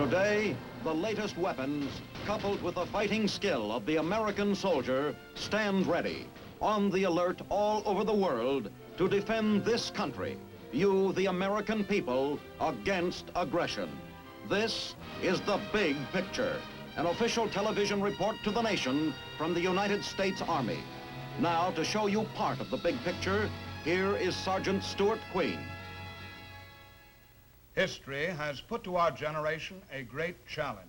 Today, the latest weapons, coupled with the fighting skill of the American soldier, stand ready, on the alert all over the world to defend this country, you, the American people, against aggression. This is The Big Picture, an official television report to the nation from the United States Army. Now, to show you part of the big picture, here is Sergeant Stuart Queen. History has put to our generation a great challenge.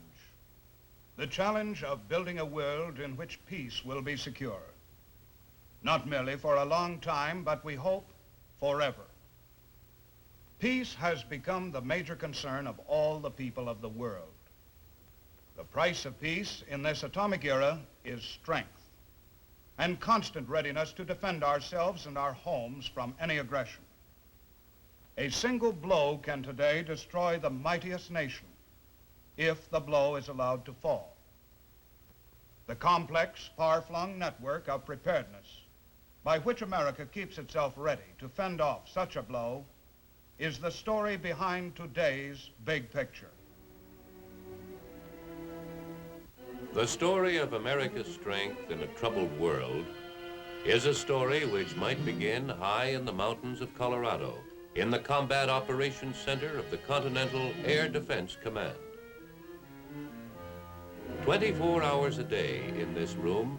The challenge of building a world in which peace will be secure. Not merely for a long time, but we hope forever. Peace has become the major concern of all the people of the world. The price of peace in this atomic era is strength and constant readiness to defend ourselves and our homes from any aggression. A single blow can today destroy the mightiest nation if the blow is allowed to fall. The complex, far-flung network of preparedness by which America keeps itself ready to fend off such a blow is the story behind today's big picture. The story of America's strength in a troubled world is a story which might begin high in the mountains of Colorado, in the Combat Operations Center of the Continental Air Defense Command. 24 hours a day in this room,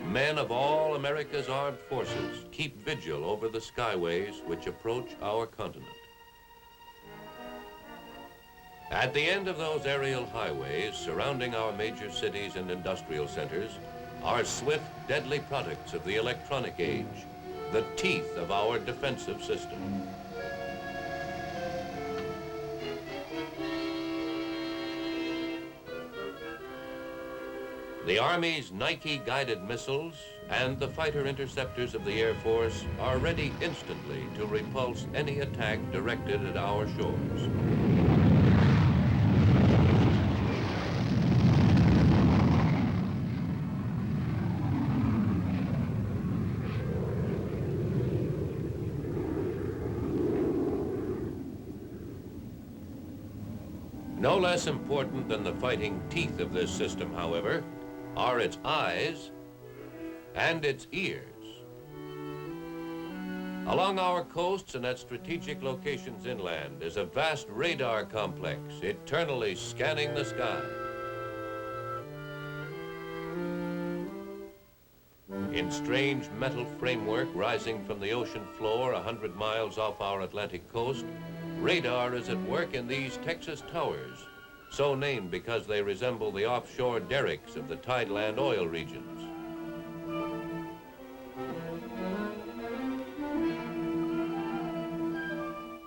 men of all America's armed forces keep vigil over the skyways which approach our continent. At the end of those aerial highways surrounding our major cities and industrial centers are swift, deadly products of the electronic age, the teeth of our defensive system. The Army's Nike-guided missiles and the fighter interceptors of the Air Force are ready instantly to repulse any attack directed at our shores. No less important than the fighting teeth of this system, however, are its eyes and its ears. Along our coasts and at strategic locations inland is a vast radar complex eternally scanning the sky. In strange metal framework rising from the ocean floor 100 miles off our Atlantic coast, radar is at work in these Texas towers, so named because they resemble the offshore derricks of the tideland oil regions.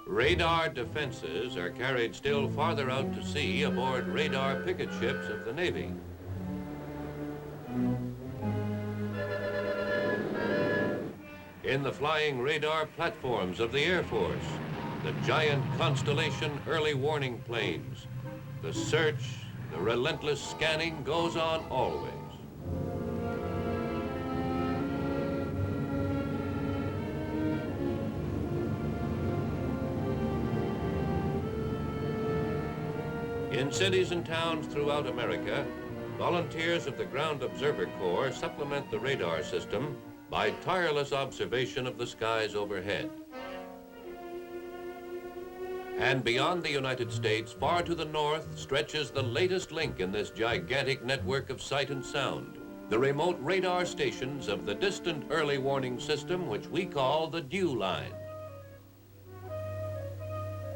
Radar defenses are carried still farther out to sea aboard radar picket ships of the Navy. In the flying radar platforms of the Air Force, the giant Constellation early warning planes, the search, the relentless scanning goes on always. In cities and towns throughout America, volunteers of the Ground Observer Corps supplement the radar system by tireless observation of the skies overhead. And beyond the United States, far to the north, stretches the latest link in this gigantic network of sight and sound, the remote radar stations of the distant early warning system, which we call the Dew Line.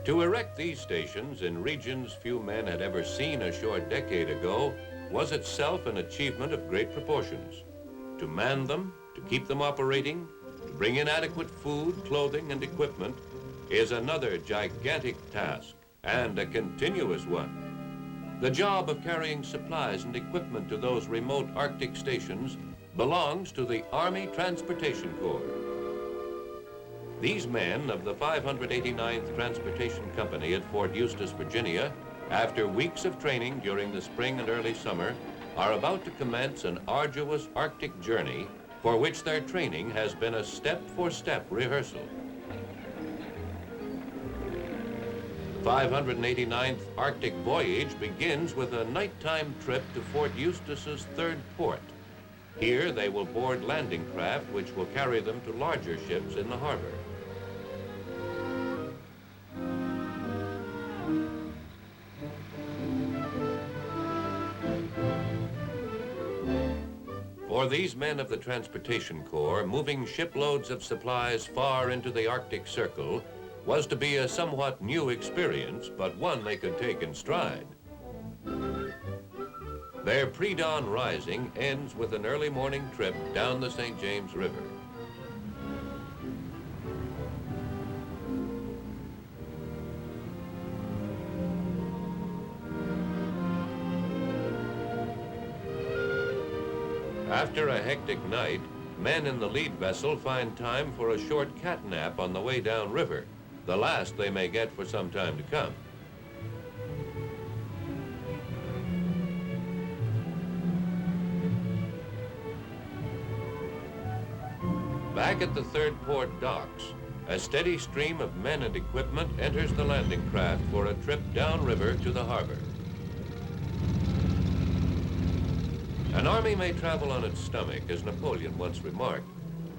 To erect these stations in regions few men had ever seen a short decade ago was itself an achievement of great proportions. To man them, to keep them operating, to bring in adequate food, clothing, and equipment is another gigantic task, and a continuous one. The job of carrying supplies and equipment to those remote Arctic stations belongs to the Army Transportation Corps. These men of the 589th Transportation Company at Fort Eustis, Virginia, after weeks of training during the spring and early summer, are about to commence an arduous Arctic journey for which their training has been a step-for-step rehearsal. 589th Arctic voyage begins with a nighttime trip to Fort Eustis's third port. Here they will board landing craft which will carry them to larger ships in the harbor. For these men of the Transportation Corps, moving shiploads of supplies far into the Arctic Circle was to be a somewhat new experience, but one they could take in stride. Their pre-dawn rising ends with an early morning trip down the St. James River. After a hectic night, men in the lead vessel find time for a short cat nap on the way downriver, the last they may get for some time to come. Back at the third port docks, a steady stream of men and equipment enters the landing craft for a trip downriver to the harbor. An army may travel on its stomach, as Napoleon once remarked,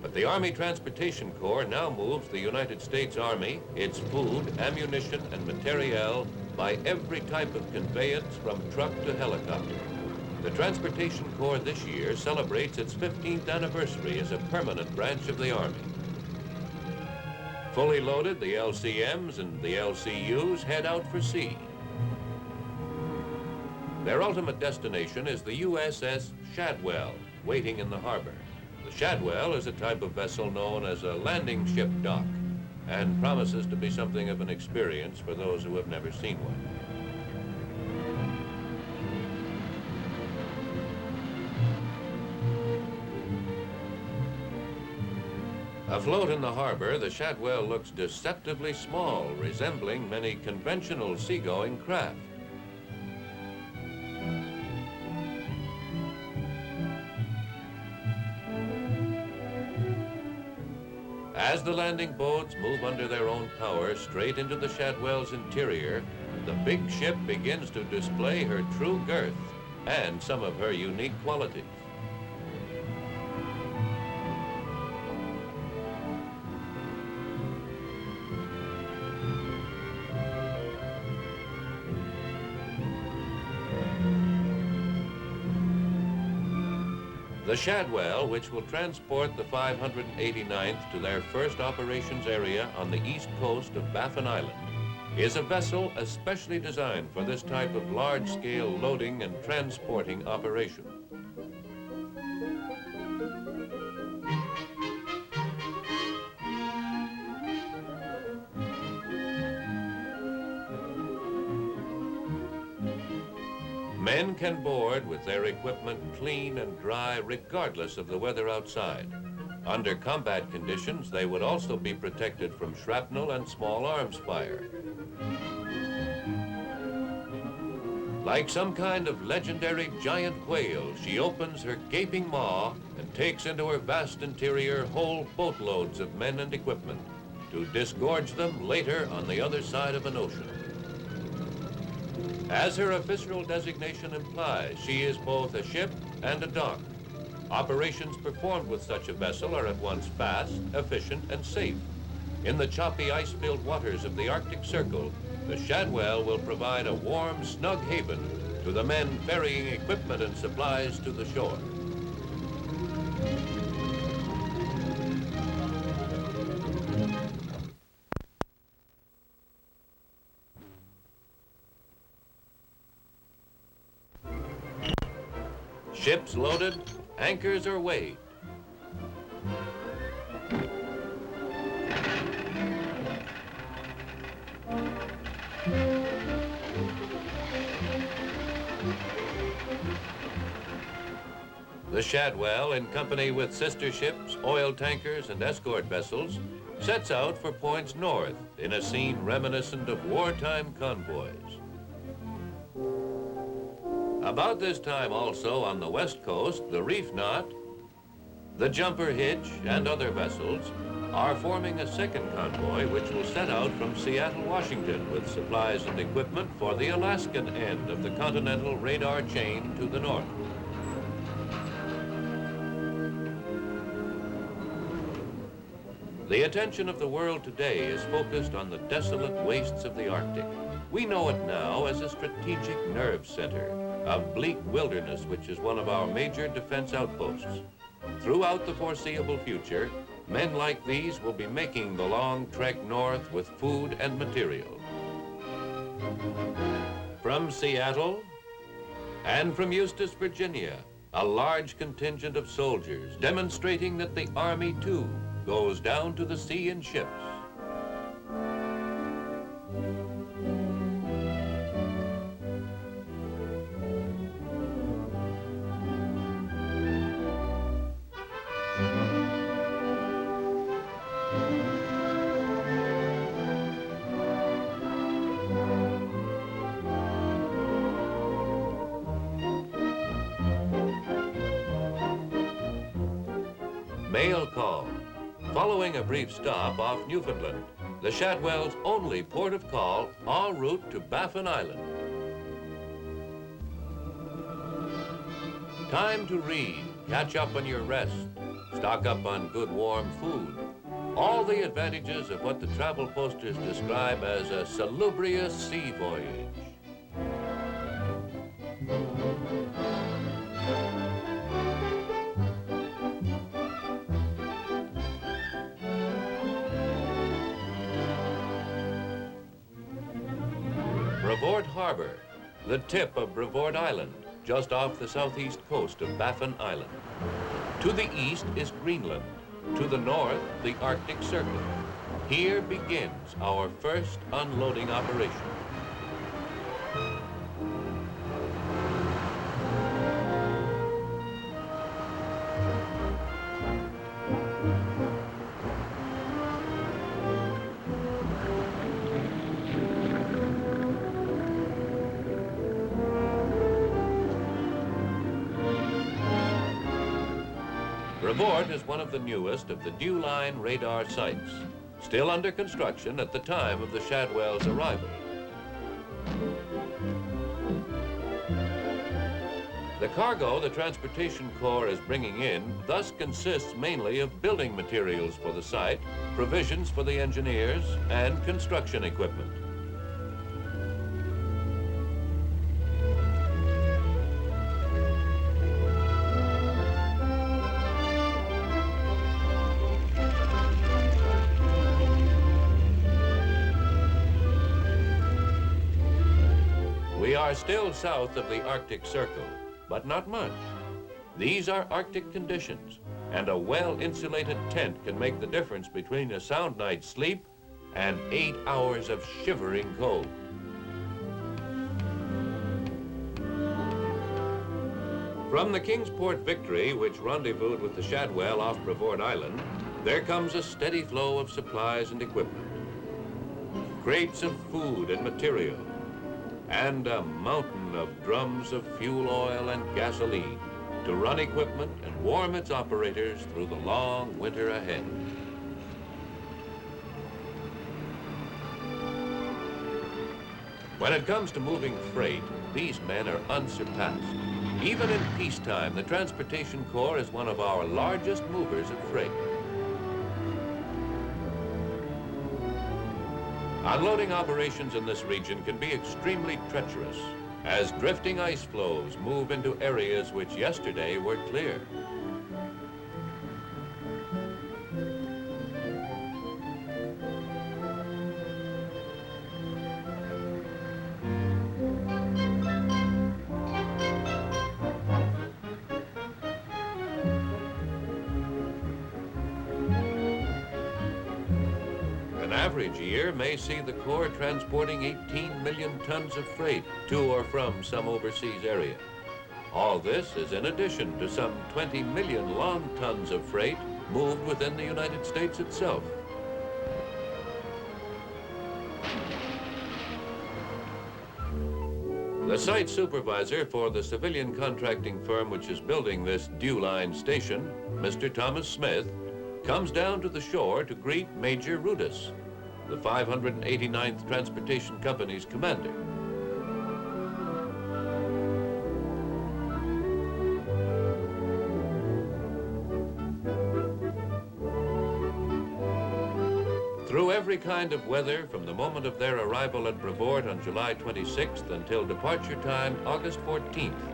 but the Army Transportation Corps now moves the United States Army, its food, ammunition, and materiel by every type of conveyance from truck to helicopter. The Transportation Corps this year celebrates its 15th anniversary as a permanent branch of the Army. Fully loaded, the LCMs and the LCUs head out for sea. Their ultimate destination is the USS Shadwell, waiting in the harbor. The Shadwell is a type of vessel known as a landing ship dock and promises to be something of an experience for those who have never seen one. Afloat in the harbor, the Shadwell looks deceptively small, resembling many conventional seagoing craft. As the landing boats move under their own power straight into the Shadwell's interior, the big ship begins to display her true girth and some of her unique qualities. The Shadwell, which will transport the 589th to their first operations area on the east coast of Baffin Island, is a vessel especially designed for this type of large-scale loading and transporting operation. Men can board with their equipment clean and dry regardless of the weather outside. Under combat conditions, they would also be protected from shrapnel and small arms fire. Like some kind of legendary giant whale, she opens her gaping maw and takes into her vast interior whole boatloads of men and equipment to disgorge them later on the other side of an ocean. As her official designation implies, she is both a ship and a dock. Operations performed with such a vessel are at once fast, efficient, and safe. In the choppy ice-filled waters of the Arctic Circle, the Shadwell will provide a warm, snug haven to the men ferrying equipment and supplies to the shore. Ships loaded, anchors are weighed. The Shadwell, in company with sister ships, oil tankers, and escort vessels, sets out for points north in a scene reminiscent of wartime convoys. About this time also on the west coast, the Reef Knot, the Jumper Hitch, and other vessels are forming a second convoy which will set out from Seattle, Washington with supplies and equipment for the Alaskan end of the continental radar chain to the north. The attention of the world today is focused on the desolate wastes of the Arctic. We know it now as a strategic nerve center, a bleak wilderness which is one of our major defense outposts. Throughout the foreseeable future, men like these will be making the long trek north with food and material. From Seattle and from Eustis, Virginia, a large contingent of soldiers demonstrating that the Army, too, goes down to the sea in ships. Mail call. Following a brief stop off Newfoundland, the Shadwell's only port of call en route to Baffin Island. Time to read, catch up on your rest, stock up on good warm food. All the advantages of what the travel posters describe as a salubrious sea voyage. Brevoort Harbor, the tip of Brevoort Island, just off the southeast coast of Baffin Island. To the east is Greenland. To the north, the Arctic Circle. Here begins our first unloading operation. Brevoort is one of the newest of the Dewline radar sites, still under construction at the time of the Shadwell's arrival. The cargo the Transportation Corps is bringing in thus consists mainly of building materials for the site, provisions for the engineers, and construction equipment. We are still south of the Arctic Circle, but not much. These are Arctic conditions, and a well-insulated tent can make the difference between a sound night's sleep and 8 hours of shivering cold. From the Kingsport Victory, which rendezvoused with the Shadwell off Brevoort Island, there comes a steady flow of supplies and equipment. Crates of food and material, and a mountain of drums of fuel oil and gasoline to run equipment and warm its operators through the long winter ahead. When it comes to moving freight, these men are unsurpassed. Even in peacetime, the Transportation Corps is one of our largest movers of freight. Unloading operations in this region can be extremely treacherous, as drifting ice floes move into areas which yesterday were clear. An average year may see the Corps transporting 18 million tons of freight to or from some overseas area. All this is in addition to some 20 million long tons of freight moved within the United States itself. The site supervisor for the civilian contracting firm which is building this Dewline station, Mr. Thomas Smith, comes down to the shore to greet Major Rudis, the 589th Transportation Company's commander. Through every kind of weather, from the moment of their arrival at Brevoort on July 26th until departure time, August 14th,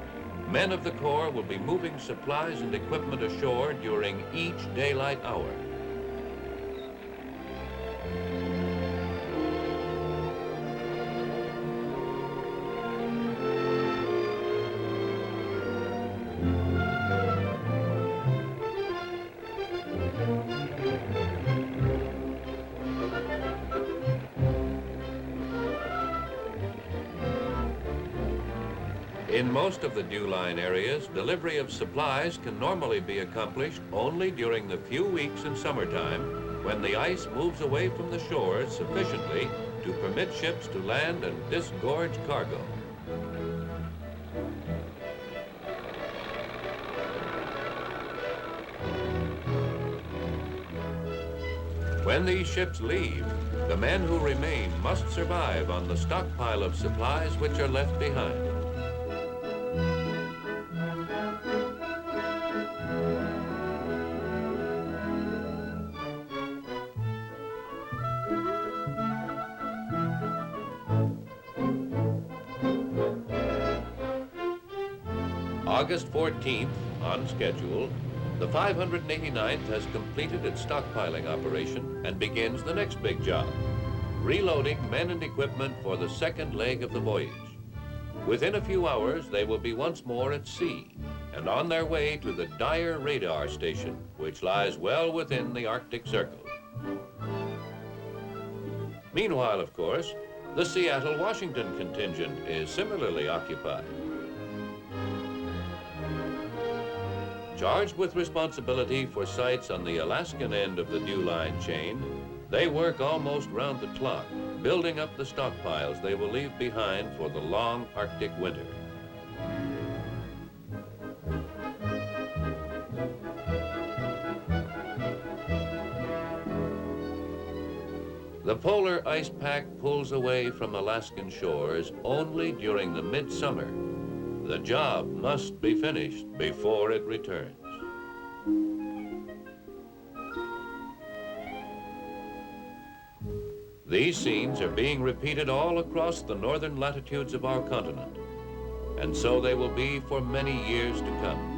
men of the Corps will be moving supplies and equipment ashore during each daylight hour. In most of the Dew Line areas, delivery of supplies can normally be accomplished only during the few weeks in summertime when the ice moves away from the shores sufficiently to permit ships to land and disgorge cargo. When these ships leave, the men who remain must survive on the stockpile of supplies which are left behind. August 14th, on schedule, the 589th has completed its stockpiling operation and begins the next big job, reloading men and equipment for the second leg of the voyage. Within a few hours, they will be once more at sea and on their way to the Dyer Radar Station, which lies well within the Arctic Circle. Meanwhile, of course, the Seattle-Washington contingent is similarly occupied. Charged with responsibility for sites on the Alaskan end of the Dew Line chain, they work almost round the clock, building up the stockpiles they will leave behind for the long Arctic winter. The polar ice pack pulls away from Alaskan shores only during the midsummer. The job must be finished before it returns. These scenes are being repeated all across the northern latitudes of our continent, and so they will be for many years to come.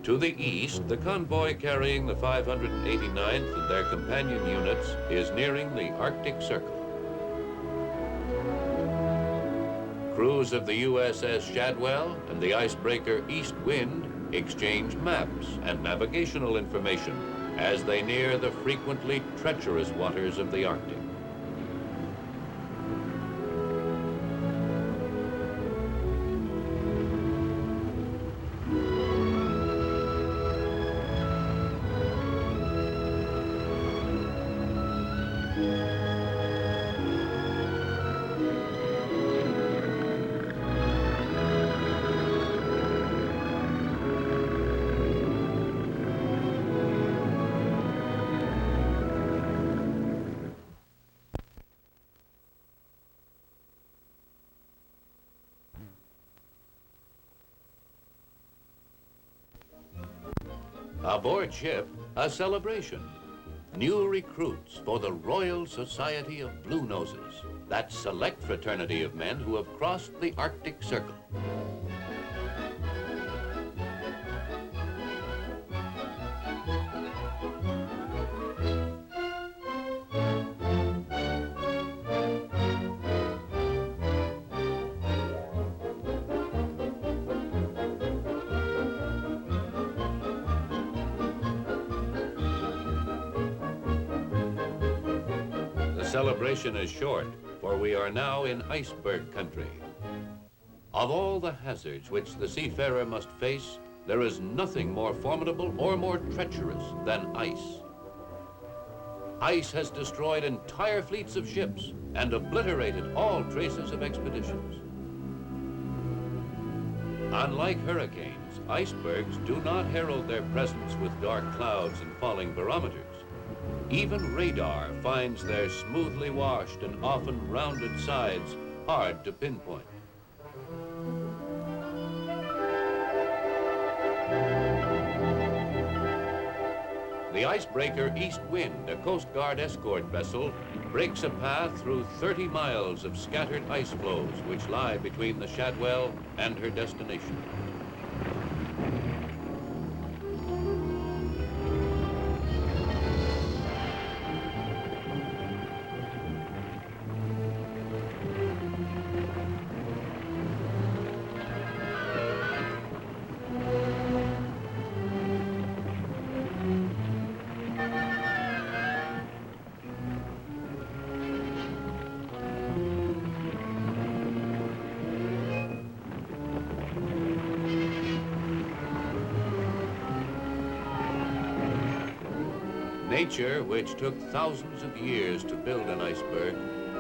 To the east, the convoy carrying the 589th and their companion units is nearing the Arctic Circle. Crews of the USS Shadwell and the icebreaker East Wind exchange maps and navigational information as they near the frequently treacherous waters of the Arctic. Aboard ship, a celebration. New recruits for the Royal Society of Blue Noses, that select fraternity of men who have crossed the Arctic Circle. The celebration is short, for we are now in iceberg country. Of all the hazards which the seafarer must face, there is nothing more formidable or more treacherous than ice. Ice has destroyed entire fleets of ships and obliterated all traces of expeditions. Unlike hurricanes, icebergs do not herald their presence with dark clouds and falling barometers. Even radar finds their smoothly washed and often rounded sides hard to pinpoint. The icebreaker East Wind, a Coast Guard escort vessel, breaks a path through 30 miles of scattered ice floes which lie between the Shadwell and her destination. Nature, which took thousands of years to build an iceberg,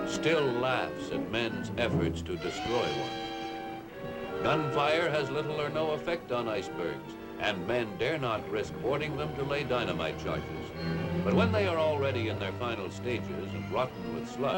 still laughs at men's efforts to destroy one. Gunfire has little or no effect on icebergs, and men dare not risk boarding them to lay dynamite charges. But when they are already in their final stages and rotten with sludge,